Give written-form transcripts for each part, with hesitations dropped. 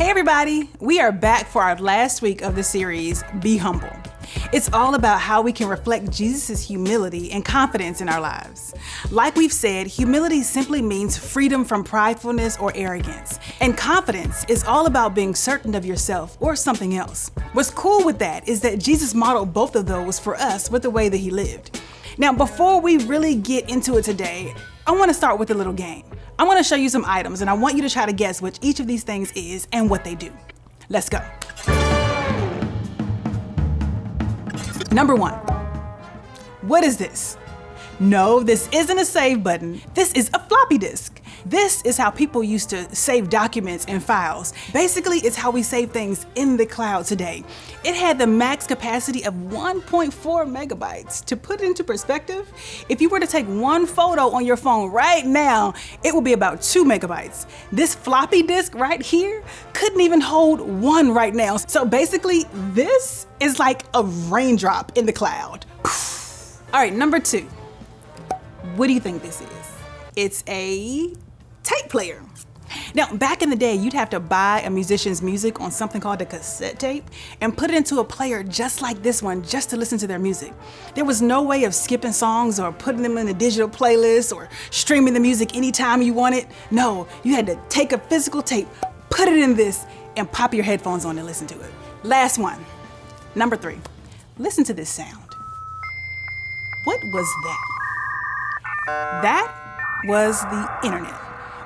Hey everybody, we are back for our last week of the series, Be Humble. It's all about how we can reflect Jesus' humility and confidence in our lives. Like we've said, humility simply means freedom from pridefulness or arrogance. And confidence is all about being certain of yourself or something else. What's cool with that is that Jesus modeled both of those for us with the way that he lived. Now, before we really get into it today, I want to start with a little game. I want to show you some items and I want you to try to guess which each of these things is and what they do. Let's go. Number 1, what is this? No, this isn't a save button. This is a floppy disk. This is how people used to save documents and files. Basically, it's how we save things in the cloud today. It had the max capacity of 1.4 megabytes. To put it into perspective, if you were to take one photo on your phone right now, it would be about 2 megabytes. This floppy disk right here couldn't even hold 1 right now. So basically, this is like a raindrop in the cloud. All right, number 2. What do you think this is? It's a tape player. Now, back in the day, you'd have to buy a musician's music on something called a cassette tape and put it into a player just like this one just to listen to their music. There was no way of skipping songs or putting them in a digital playlist or streaming the music anytime you wanted. No, you had to take a physical tape, put it in this, and pop your headphones on and listen to it. Last one, number 3. Listen to this sound. What was that? That was the internet.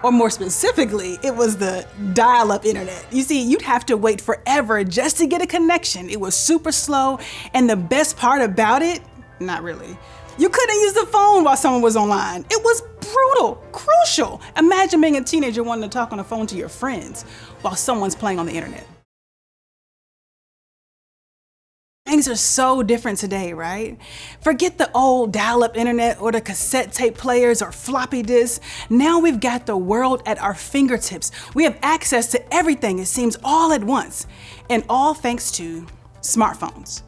Or more specifically, it was the dial-up internet. You see, you'd have to wait forever just to get a connection. It was super slow, and the best part about it, not really. You couldn't use the phone while someone was online. It was brutal, crucial. Imagine being a teenager wanting to talk on the phone to your friends while someone's playing on the internet. Things are so different today, right? Forget the old dial-up internet or the cassette tape players or floppy disks. Now we've got the world at our fingertips. We have access to everything, it seems, all at once. And all thanks to smartphones.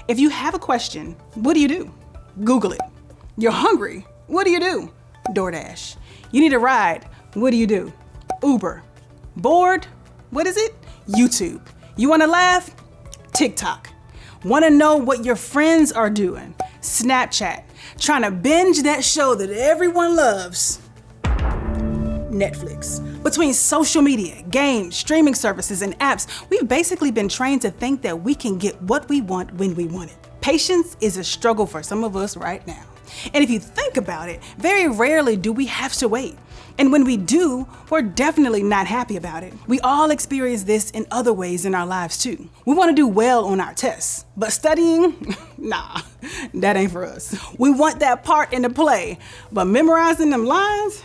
If you have a question, what do? Google it. You're hungry, what do? DoorDash. You need a ride, what do? Uber. Bored? What is it? YouTube. You want to laugh? TikTok. Want to know what your friends are doing? Snapchat. Trying to binge that show that everyone loves? Netflix. Between social media, games, streaming services, and apps, we've basically been trained to think that we can get what we want when we want it. Patience is a struggle for some of us right now. And if you think about it, very rarely do we have to wait. And when we do, we're definitely not happy about it. We all experience this in other ways in our lives too. We want to do well on our tests, but studying, nah, that ain't for us. We want that part in the play, but memorizing them lines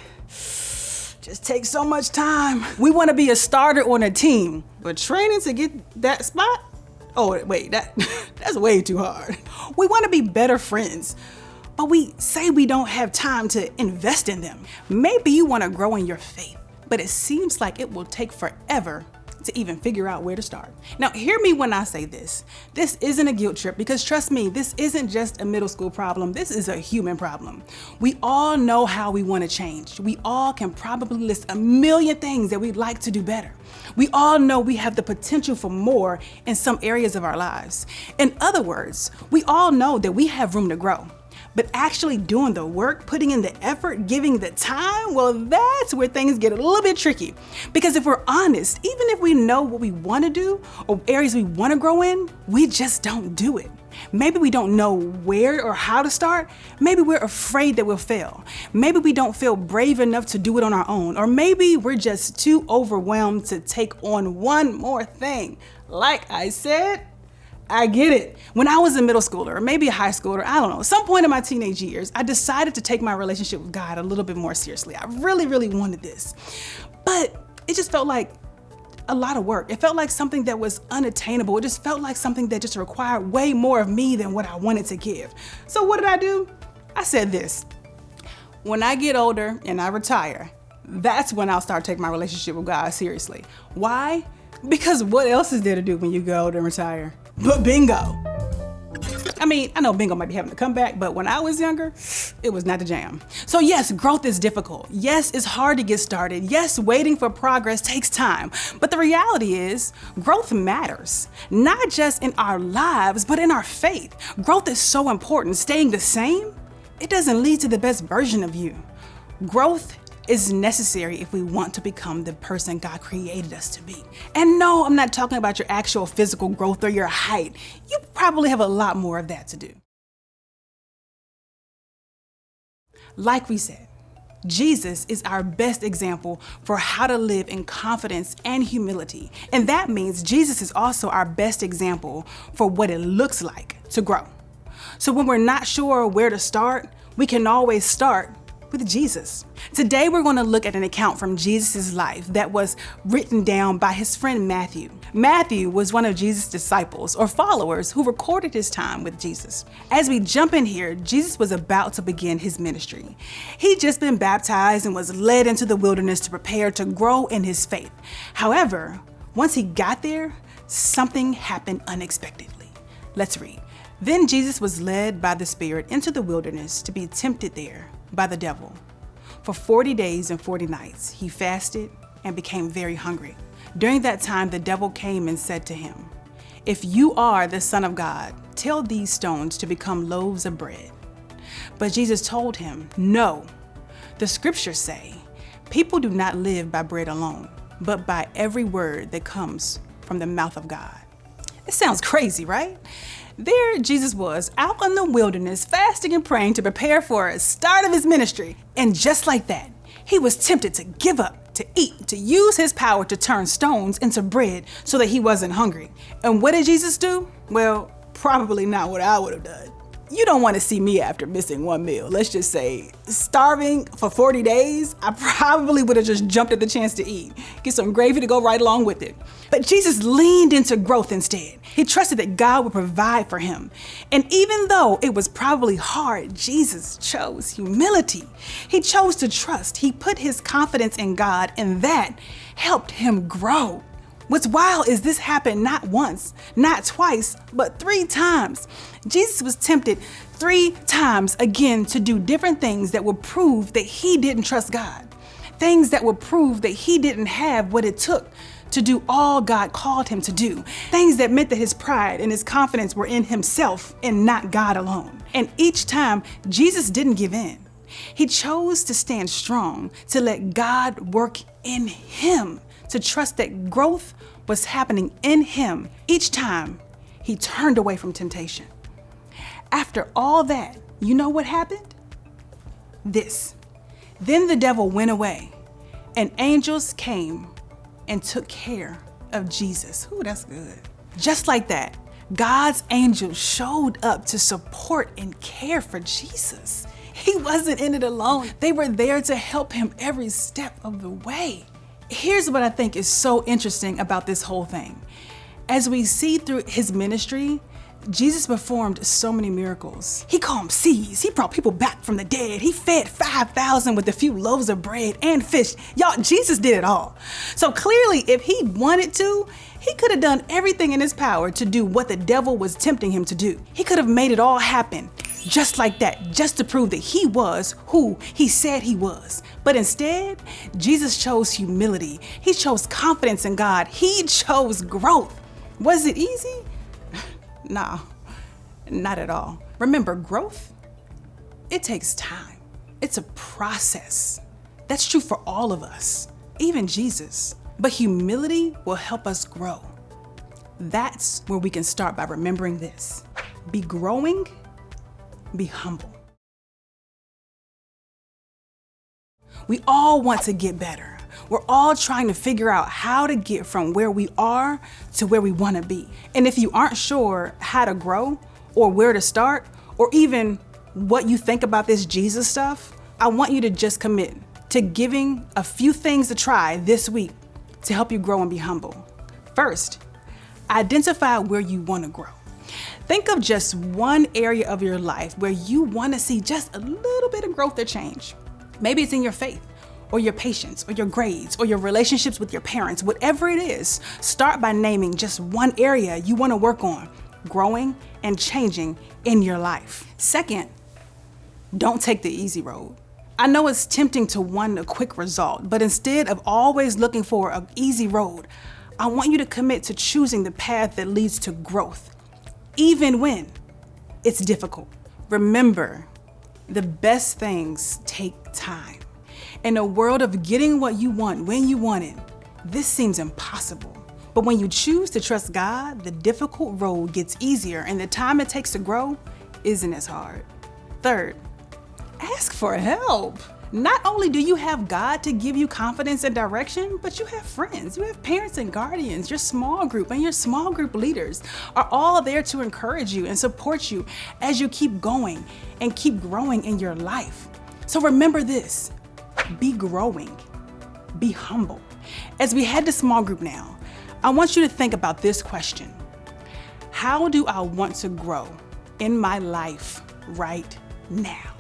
just takes so much time. We want to be a starter on a team, but training to get that spot? Oh wait, that's way too hard. We want to be better friends, but we say we don't have time to invest in them. Maybe you want to grow in your faith, but it seems like it will take forever to even figure out where to start. Now, hear me when I say this. This isn't a guilt trip because trust me, this isn't just a middle school problem. This is a human problem. We all know how we want to change. We all can probably list a million things that we'd like to do better. We all know we have the potential for more in some areas of our lives. In other words, we all know that we have room to grow. But actually doing the work, putting in the effort, giving the time, well, that's where things get a little bit tricky. Because if we're honest, even if we know what we want to do or areas we want to grow in, we just don't do it. Maybe we don't know where or how to start. Maybe we're afraid that we'll fail. Maybe we don't feel brave enough to do it on our own. Or maybe we're just too overwhelmed to take on one more thing. Like I said, I get it. When I was a middle schooler, or maybe a high schooler, I don't know, some point in my teenage years, I decided to take my relationship with God a little bit more seriously. I really, really wanted this. But it just felt like a lot of work. It felt like something that was unattainable. It just felt like something that just required way more of me than what I wanted to give. So what did I do? I said this: when I get older and I retire, that's when I'll start taking my relationship with God seriously. Why? Because what else is there to do when you go older and retire? But bingo. I mean, I know bingo might be having to come back, but when I was younger, it was not the jam. So yes, growth is difficult. Yes, it's hard to get started. Yes, waiting for progress takes time. But the reality is, growth matters, not just in our lives, but in our faith. Growth is so important. Staying the same, it doesn't lead to the best version of you. Growth is necessary if we want to become the person God created us to be. And no, I'm not talking about your actual physical growth or your height. You probably have a lot more of that to do. Like we said, Jesus is our best example for how to live in confidence and humility. And that means Jesus is also our best example for what it looks like to grow. So when we're not sure where to start, we can always start with Jesus. Today, we're going to look at an account from Jesus' life that was written down by his friend Matthew. Matthew was one of Jesus' disciples or followers who recorded his time with Jesus. As we jump in here, Jesus was about to begin his ministry. He'd just been baptized and was led into the wilderness to prepare to grow in his faith. However, once he got there, something happened unexpectedly. Let's read. Then Jesus was led by the Spirit into the wilderness to be tempted there by the devil. For 40 days and 40 nights, he fasted and became very hungry. During that time, the devil came and said to him, "If you are the Son of God, tell these stones to become loaves of bread." But Jesus told him, "No, the scriptures say, people do not live by bread alone, but by every word that comes from the mouth of God." It sounds crazy, right? There Jesus was out in the wilderness fasting and praying to prepare for a start of his ministry. And just like that, he was tempted to give up, to eat, to use his power to turn stones into bread so that he wasn't hungry. And what did Jesus do? Well, probably not what I would have done. You don't want to see me after missing one meal. Let's just say starving for 40 days, I probably would have just jumped at the chance to eat, get some gravy to go right along with it. But Jesus leaned into growth instead. He trusted that God would provide for him. And even though it was probably hard, Jesus chose humility. He chose to trust. He put his confidence in God, and that helped him grow. What's wild is this happened not once, not twice, but 3 times. Jesus was tempted 3 times again to do different things that would prove that he didn't trust God. Things that would prove that he didn't have what it took to do all God called him to do. Things that meant that his pride and his confidence were in himself and not God alone. And each time, Jesus didn't give in. He chose to stand strong, to let God work in him, to trust that growth was happening in him. Each time, he turned away from temptation. After all that, you know what happened? This. Then the devil went away, and angels came and took care of Jesus. Ooh, that's good. Just like that, God's angels showed up to support and care for Jesus. He wasn't in it alone. They were there to help him every step of the way. Here's what I think is so interesting about this whole thing. As we see through his ministry, Jesus performed so many miracles. He calmed seas. He brought people back from the dead. He fed 5,000 with a few loaves of bread and fish. Y'all, Jesus did it all. So clearly, if he wanted to, he could have done everything in his power to do what the devil was tempting him to do. He could have made it all happen just like that, just to prove that he was who he said he was. But instead, Jesus chose humility. He chose confidence in God. He chose growth. Was it easy? No, not at all. Remember, growth, it takes time. It's a process. That's true for all of us, even Jesus. But humility will help us grow. That's where we can start by remembering this. Be growing, be humble. We all want to get better. We're all trying to figure out how to get from where we are to where we want to be. And if you aren't sure how to grow or where to start, or even what you think about this Jesus stuff, I want you to just commit to giving a few things a try this week to help you grow and be humble. First, identify where you want to grow. Think of just one area of your life where you want to see just a little bit of growth or change. Maybe it's in your faith, or your patience, or your grades, or your relationships with your parents. Whatever it is, start by naming just one area you want to work on. growing, and changing in your life. Second, don't take the easy road. I know it's tempting to want a quick result, but instead of always looking for an easy road, I want you to commit to choosing the path that leads to growth, even when it's difficult. Remember, the best things take time. In a world of getting what you want when you want it, this seems impossible. But when you choose to trust God, the difficult road gets easier and the time it takes to grow isn't as hard. Third, ask for help. Not only do you have God to give you confidence and direction, but you have friends, you have parents and guardians, your small group and your small group leaders are all there to encourage you and support you as you keep going and keep growing in your life. So remember this, be growing, be humble. As we head to small group now, I want you to think about this question. How do I want to grow in my life right now?